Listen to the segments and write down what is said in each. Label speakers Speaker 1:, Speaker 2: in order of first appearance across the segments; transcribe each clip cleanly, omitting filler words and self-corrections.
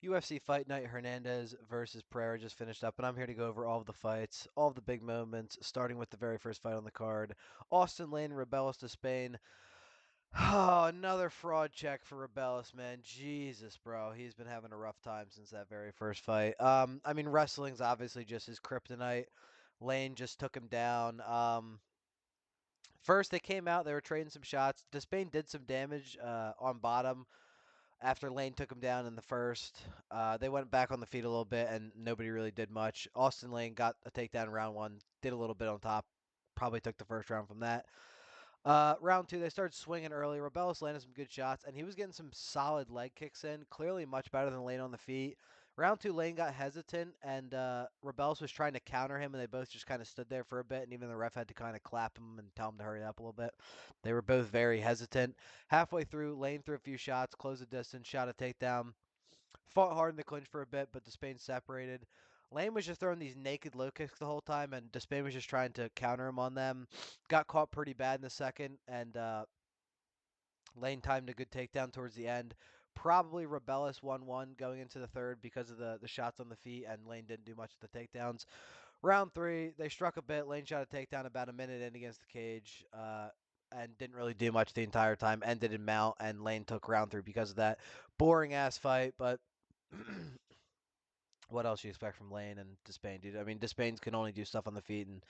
Speaker 1: UFC Fight Night Hernandez versus Pereira just finished up, and I'm here to go over all of the fights, all of the big moments, starting with the very first fight on the card. Austen Lane, Robelis Despaigne. Oh, another fraud check for Robelis, man. Jesus, bro. He's been having a rough time since that very first fight. I mean, wrestling's obviously just his kryptonite. Lane just took him down. First, they came out, they were trading some shots. Despaigne did some damage on bottom after Lane took him down in the first. They went back on the feet a little bit, and nobody really did much. Austen Lane got a takedown in round one, did a little bit on top. Probably took the first round from that. Round two, they started swinging early. Robelis landed some good shots, and he was getting some solid leg kicks in. Clearly much better than Lane on the feet. Round two, Lane got hesitant, and Robelis was trying to counter him, and they both just kind of stood there for a bit, and even the ref had to kind of clap him and tell him to hurry up a little bit. They were both very hesitant. Halfway through, Lane threw a few shots, closed the distance, shot a takedown. Fought hard in the clinch for a bit, but Despaigne separated. Lane was just throwing these naked low kicks the whole time, and Despaigne was just trying to counter him on them. Got caught pretty bad in the second, and Lane timed a good takedown towards the end. Probably Robelis 1-1 going into the third because of the shots on the feet, and Lane didn't do much of the takedowns. Round three, they struck a bit. Lane shot a takedown about a minute in against the cage. And didn't really do much the entire time. Ended in mount, and Lane took round three because of that. Boring ass fight, but what else you expect from Lane and Despaigne, dude? I mean, Despaigne can only do stuff on the feet, and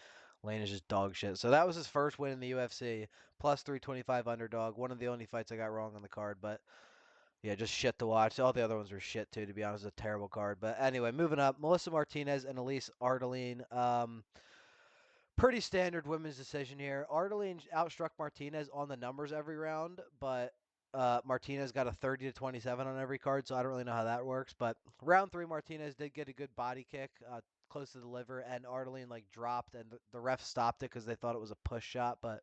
Speaker 1: Lane is just dog shit. So that was his first win in the UFC, plus 325 underdog. One of the only fights I got wrong on the card, but yeah, just shit to watch. All the other ones were shit too, to be honest. It was a terrible card. But anyway, moving up, Melissa Martinez and Elise Ardelean. Pretty standard women's decision here. Ardelean outstruck Martinez on the numbers every round, but Martinez got a 30-27 on every card, so I don't really know how that works. But round three, Martinez did get a good body kick close to the liver, and Ardelean dropped, and the ref stopped it because they thought it was a push shot, but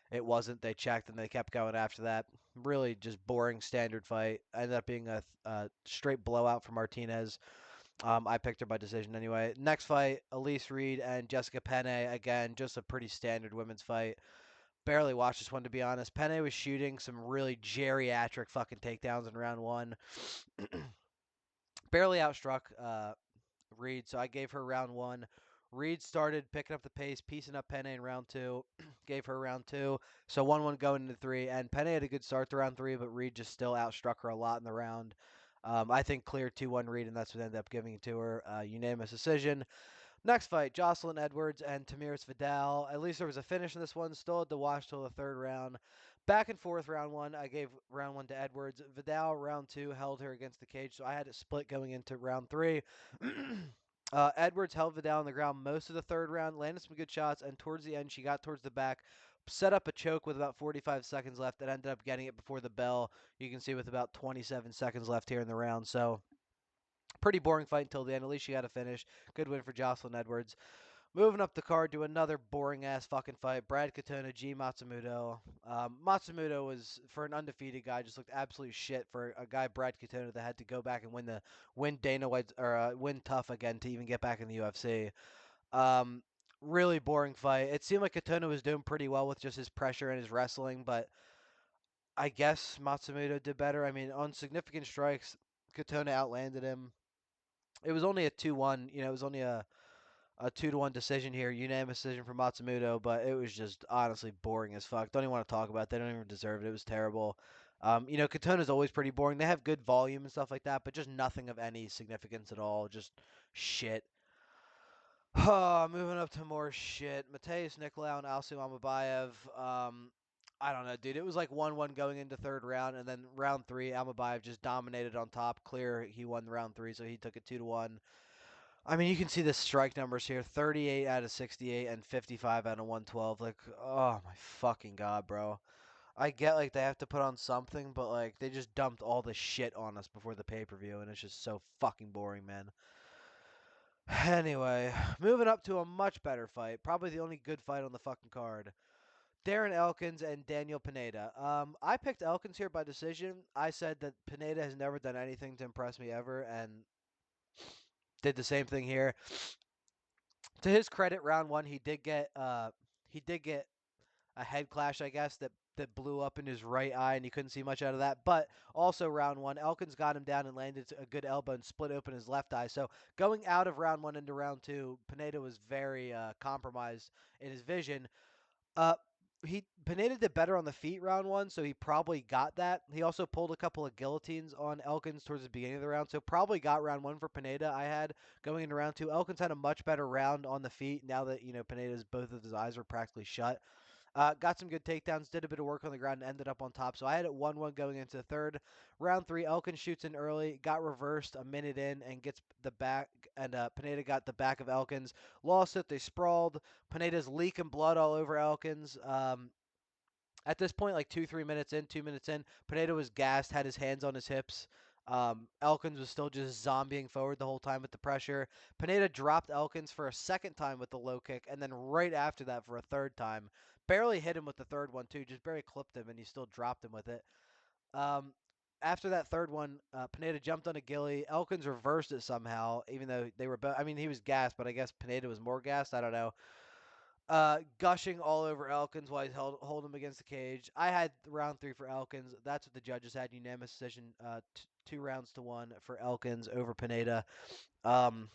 Speaker 1: it wasn't. They checked, and they kept going after that. Really just boring standard fight. Ended up being a straight blowout for Martinez. I picked her by decision anyway. Next fight, Elise Reed and Jessica Penne. Again, just a pretty standard women's fight. Barely watched this one, to be honest. Penne was shooting some really geriatric fucking takedowns in round one. Barely outstruck Reed, so I gave her round one. Reed started picking up the pace, piecing up Penne in round two. Gave her round two. So 1-1 going into three. And Penne had a good start to round three, but Reed just still outstruck her a lot in the round. I think clear 2-1 Reed, and that's what ended up giving it to her. Unanimous decision. Next fight, Joselyne Edwards and Tamires Vidal. At least there was a finish in this one. Still had to watch till the third round. Back and forth round one. I gave round one to Edwards. Vidal round two held her against the cage, so I had it split going into round three. Edwards held Vidal on the ground most of the third round, landed some good shots, and towards the end, she got towards the back, set up a choke with about 45 seconds left, and ended up getting it before the bell. You can see with about 27 seconds left here in the round. So pretty boring fight until the end. At least she got a finish. Good win for Joselyne Edwards. Moving up the card to another boring ass fucking fight. Brad Katona, G Matsumoto. Matsumoto was, for an undefeated guy, just looked absolute shit for a guy Brad Katona that had to go back and win Dana White or win tough again to even get back in the UFC. Really boring fight. It seemed like Katona was doing pretty well with just his pressure and his wrestling, but I guess Matsumoto did better. I mean, on significant strikes, Katona outlanded him. It was only a 2-1. It was only a 2-1 decision here, unanimous decision for Matsumoto, but it was just honestly boring as fuck. Don't even want to talk about it. They don't even deserve it. It was terrible. Katona's always pretty boring. They have good volume and stuff like that, but just nothing of any significance at all. Just shit. Moving up to more shit. Matheus, Nicolau, and Almabayev. I don't know, dude. It was like 1-1 going into third round, and then round three, Almabayev just dominated on top. Clear, he won the round three, so he took it 2-1. I mean, you can see the strike numbers here: 38 out of 68 and 55 out of 112. Like, oh my fucking god, bro. I get they have to put on something, but they just dumped all the shit on us before the pay-per-view, and it's just so fucking boring, man. Anyway, moving up to a much better fight, probably the only good fight on the fucking card. Darren Elkins and Daniel Pineda. I picked Elkins here by decision. I said that Pineda has never done anything to impress me ever, and did the same thing here. To his credit, round one he did get a head clash, I guess, that that blew up in his right eye, and he couldn't see much out of that. But also round one, Elkins got him down and landed a good elbow and split open his left eye. So going out of round one into round two, Pineda was very compromised in his vision. Uh, Pineda did better on the feet round one, so he probably got that. He also pulled a couple of guillotines on Elkins towards the beginning of the round, so probably got round one for Pineda. I had going into round two. Elkins had a much better round on the feet now that Pineda's both of his eyes were practically shut. Got some good takedowns, did a bit of work on the ground, and ended up on top. So I had it 1-1 going into the third. Round three, Elkins shoots in early, got reversed a minute in, and gets the back, and Pineda got the back of Elkins. Lost it, they sprawled. Pineda's leaking blood all over Elkins. At this point, like 2 minutes in, Pineda was gassed, had his hands on his hips. Elkins was still just zombieing forward the whole time with the pressure. Pineda dropped Elkins for a second time with the low kick, and then right after that for a third time. Barely hit him with the third one, too. Just barely clipped him, and he still dropped him with it. Um, After that third one, Pineda jumped on a gilly. Elkins reversed it somehow, even though they were both. I mean, he was gassed, but I guess Pineda was more gassed. I don't know. Gushing all over Elkins while he's hold him against the cage. I had round three for Elkins. That's what the judges had. Unanimous decision, 2 rounds to 1 for Elkins over Pineda. Um,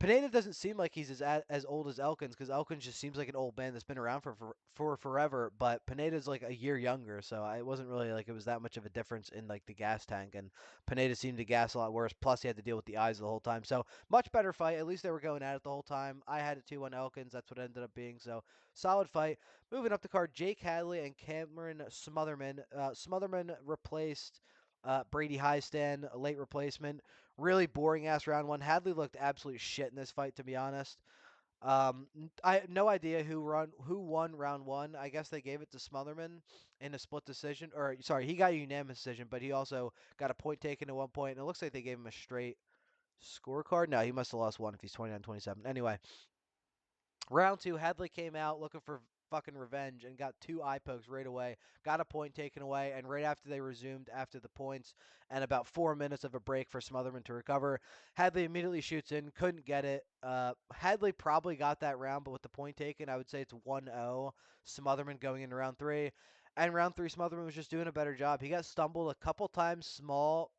Speaker 1: Pineda doesn't seem like he's as old as Elkins because Elkins just seems like an old man that's been around for forever. But Pineda's like a year younger, so it wasn't really like it was that much of a difference in like the gas tank. And Pineda seemed to gas a lot worse. Plus, he had to deal with the eyes the whole time. So much better fight. At least they were going at it the whole time. I had a 2-1 Elkins. That's what it ended up being. So solid fight. Moving up the card, Jake Hadley and Cameron Smotherman. Smotherman replaced. Brady Highstand, a late replacement. Really boring ass round one. Hadley looked absolute shit in this fight, to be honest. I had no idea who won round one. I guess they gave it to Smotherman in a split decision, or sorry, he got a unanimous decision, but he also got a point taken at one point, and it looks like they gave him a straight scorecard. No, he must have lost one if he's 29-27. Anyway, round two, Hadley came out looking for fucking revenge and got 2 eye pokes right away. Got a point taken away, and right after they resumed after the points and about 4 minutes of a break for Smotherman to recover, Hadley immediately shoots in, couldn't get it. Hadley probably got that round, but with the point taken, I would say it's 1-0. Smotherman going into round three. And round three, Smotherman was just doing a better job. He got stumbled a couple times, small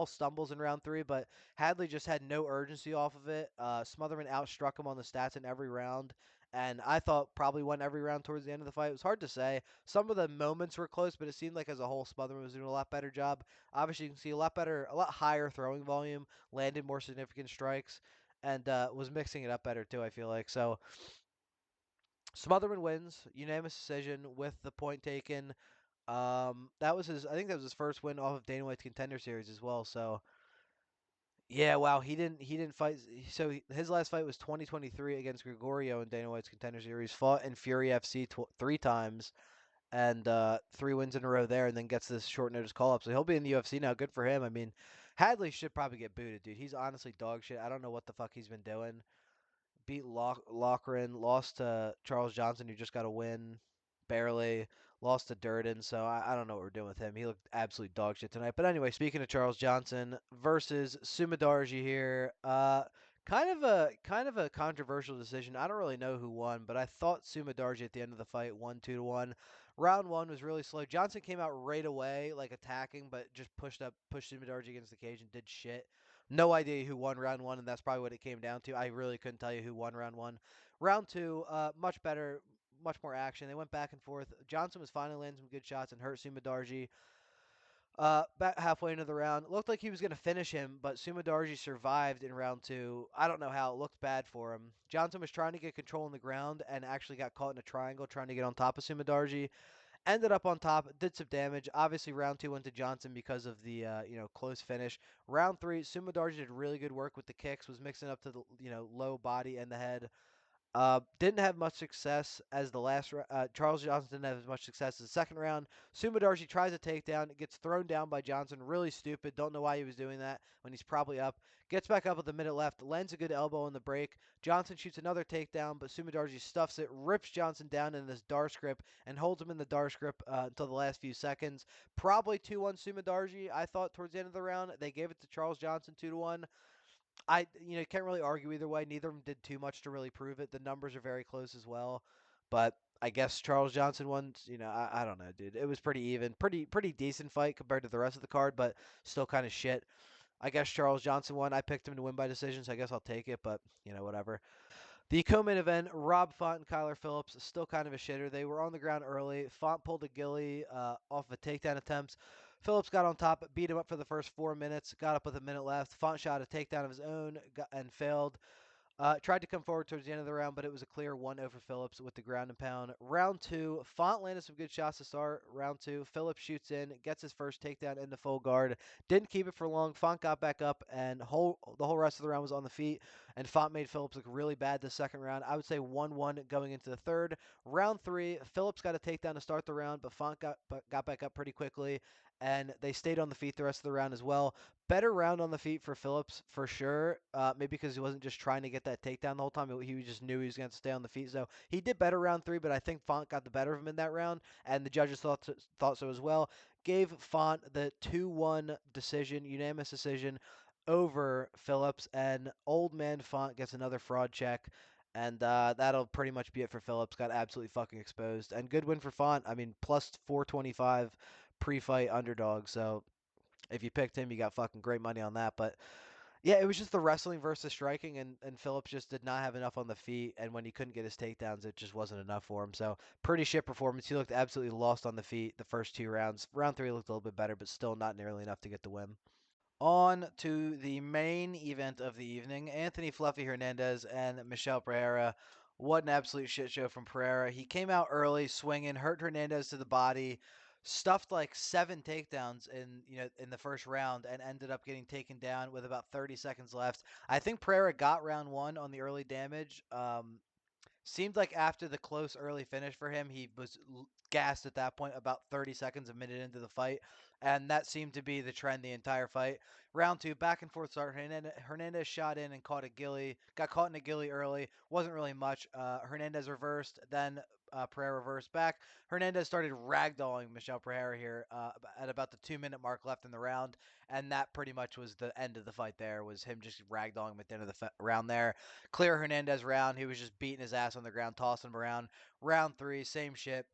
Speaker 1: stumbles in round three, but Hadley just had no urgency off of it. Smotherman outstruck him on the stats in every round, and I thought probably won every round towards the end of the fight. It was hard to say. Some of the moments were close, but it seemed like as a whole, Smotherman was doing a lot better job. Obviously, you can see a lot higher throwing volume, landed more significant strikes, and was mixing it up better too. I feel like so. Smotherman wins, unanimous decision with the point taken. That was his. I think that was his first win off of Dana White's Contender Series as well. So yeah, wow, he didn't fight. So his last fight was 2023 against Gregorio in Dana White's Contender Series. Fought in Fury FC 3 times and 3 wins in a row there, and then gets this short notice call up. So he'll be in the UFC now. Good for him. I mean, Hadley should probably get booted, dude. He's honestly dog shit. I don't know what the fuck he's been doing. Beat Loughran, lost to Charles Johnson, who just got a win, barely. Lost to Durden, so I don't know what we're doing with him. He looked absolute dog shit tonight. But anyway, speaking of Charles Johnson versus Sumudaerji here, kind of a controversial decision. I don't really know who won, but I thought Sumudaerji at the end of the fight won 2-1. Round one was really slow. Johnson came out right away, like attacking, but just pushed Sumudaerji against the cage and did shit. No idea who won round one, and that's probably what it came down to. I really couldn't tell you who won round one. Round two, much better, much more action. They went back and forth. Johnson was finally landing some good shots and hurt Sumudaerji. Back halfway into the round, it looked like he was going to finish him, but Sumudaerji survived in round two. I don't know how. It looked bad for him. Johnson was trying to get control on the ground and actually got caught in a triangle trying to get on top of Sumudaerji. Ended up on top, did some damage. Obviously, round two went to Johnson because of the close finish. Round three, Sumudaerji did really good work with the kicks, was mixing up to the low body and the head. Didn't have much success as the last. Charles Johnson didn't have as much success as the second round. Sumudaerji tries a takedown, gets thrown down by Johnson. Really stupid. Don't know why he was doing that when he's probably up. Gets back up with a minute left. Lands a good elbow in the break. Johnson shoots another takedown, but Sumudaerji stuffs it, rips Johnson down in this Darce grip, and holds him in the Darce grip until the last few seconds. Probably 2-1 Sumudaerji. I thought towards the end of the round they gave it to Charles Johnson 2-1. Can't really argue either way. Neither of them did too much to really prove it. The numbers are very close as well. But I guess Charles Johnson won. I don't know, dude. It was pretty even, pretty decent fight compared to the rest of the card, but still kind of shit. I guess Charles Johnson won. I picked him to win by decision, so I guess I'll take it. But whatever. The co-main event: Rob Font and Kyler Phillips. Still kind of a shitter. They were on the ground early. Font pulled a gilly off of takedown attempts. Phillips got on top, beat him up for the first 4 minutes. Got up with a minute left. Font shot a takedown of his own and failed. Tried to come forward towards the end of the round, but it was a clear 1-0 for Phillips with the ground and pound. Round two, Font landed some good shots to start. Round two, Phillips shoots in, gets his first takedown in the full guard. Didn't keep it for long. Font got back up, and the whole rest of the round was on the feet. And Font made Phillips look really bad the second round. I would say 1-1 going into the third. Round three, Phillips got a takedown to start the round, but Font got back up pretty quickly, and they stayed on the feet the rest of the round as well. Better round on the feet for Phillips for sure. Maybe because he wasn't just trying to get that takedown the whole time. He just knew he was going to stay on the feet. So he did better round three, but I think Font got the better of him in that round, and the judges thought so as well. Gave Font the 2-1 decision, unanimous decision over Phillips, and old man Font gets another fraud check. And that'll pretty much be it for Phillips. Got absolutely fucking exposed. And good win for Font. I mean, plus 425 pre-fight underdog. So if you picked him, you got fucking great money on that. But yeah, it was just the wrestling versus striking, and Phillips just did not have enough on the feet. And when he couldn't get his takedowns, it just wasn't enough for him. So pretty shit performance. He looked absolutely lost on the feet the first two rounds. Round three looked a little bit better, but still not nearly enough to get the win. On to the main event of the evening: Anthony Fluffy Hernandez and Michel Pereira. What an absolute shit show from Pereira. He came out early, swinging, hurt Hernandez to the body, stuffed like 7 takedowns in the first round, and ended up getting taken down with about 30 seconds left. I think Pereira got round one on the early damage. Seemed like after the close early finish for him, he was gassed at that point about 30 seconds, a minute into the fight. And that seemed to be the trend the entire fight. Round two, back and forth start. Hernandez shot in and caught a gilly. Got caught in a gilly early. Wasn't really much. Hernandez reversed. Then Pereira reversed back. Hernandez started ragdolling Michel Pereira here at about the 2-minute mark left in the round. And that pretty much was the end of the fight there, was him just ragdolling him at the end of the round there. Clear Hernandez round. He was just beating his ass on the ground, tossing him around. Round three, same shit.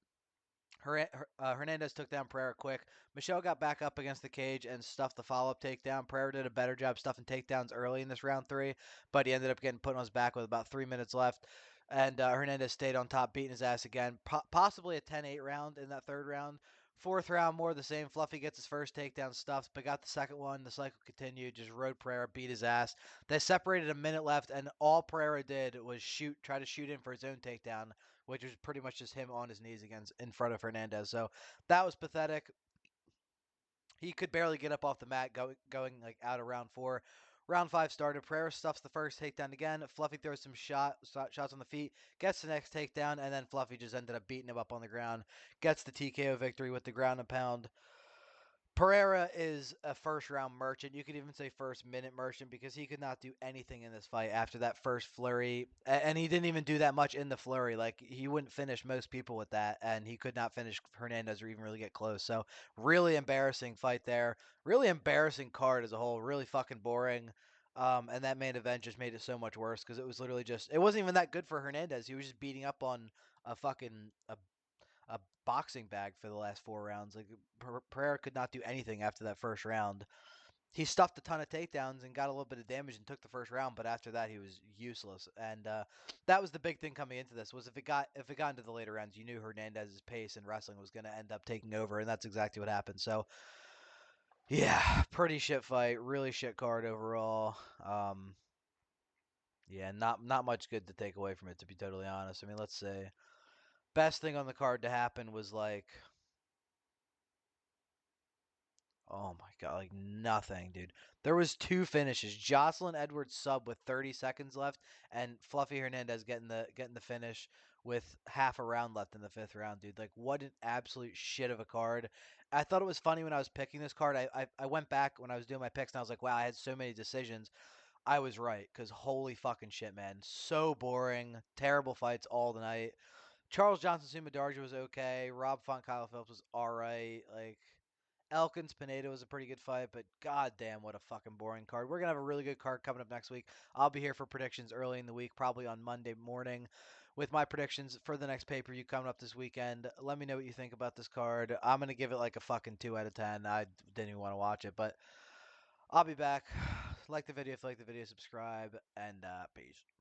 Speaker 1: Hernandez took down Pereira quick. Michel got back up against the cage and stuffed the follow-up takedown. Pereira did a better job stuffing takedowns early in this round three, but he ended up getting put on his back with about 3 minutes left. And Hernandez stayed on top, beating his ass again. Possibly a 10-8 round in that third round. Fourth round, more of the same. Fluffy gets his first takedown stuffed, but got the second one. The cycle continued. Just rode Pereira, beat his ass. They separated a minute left, and all Pereira did was try to shoot in for his own takedown, which was pretty much just him on his knees against in front of Hernandez. So that was pathetic. He could barely get up off the mat going like out of round four. Round five started. Pereira stuffs the first takedown again. Fluffy throws some shots on the feet, gets the next takedown, and then Fluffy just ended up beating him up on the ground. Gets the TKO victory with the ground and pound. Pereira is a first round merchant. You could even say first minute merchant, because he could not do anything in this fight after that first flurry. And he didn't even do that much in the flurry. Like, he wouldn't finish most people with that, and he could not finish Hernandez or even really get close. So really embarrassing fight there. Really embarrassing card as a whole. Really fucking boring. And that main event just made it so much worse, because it was literally it wasn't even that good for Hernandez. He was just beating up on a boxing bag for the last 4 rounds. Like, Pereira could not do anything after that first round. He stuffed a ton of takedowns and got a little bit of damage and took the first round, but after that he was useless. And that was the big thing coming into this, was if it got into the later rounds, you knew Hernandez's pace and wrestling was going to end up taking over, and that's exactly what happened. So yeah, pretty shit fight, really shit card overall. Yeah, not much good to take away from it, to be totally honest. I mean, let's say best thing on the card to happen was like, oh my god, like nothing, dude. There was 2 finishes. Joselyne Edwards sub with 30 seconds left, and Fluffy Hernandez getting the finish with half a round left in the fifth round, dude. Like, what an absolute shit of a card. I thought it was funny when I was picking this card. I went back when I was doing my picks, and I was like, wow, I had so many decisions. I was right, because holy fucking shit, man. So boring. Terrible fights all the night. Charles Johnson Sumudaerji was okay. Rob Font Kyle Phillips was alright. Like, Elkins Pineda was a pretty good fight, but goddamn, what a fucking boring card. We're gonna have a really good card coming up next week. I'll be here for predictions early in the week, probably on Monday morning. with my predictions for the next pay-per-view coming up this weekend. Let me know what you think about this card. I'm gonna give it like a fucking 2 out of 10. I didn't even want to watch it, but I'll be back. Like the video if you like the video, subscribe, and peace.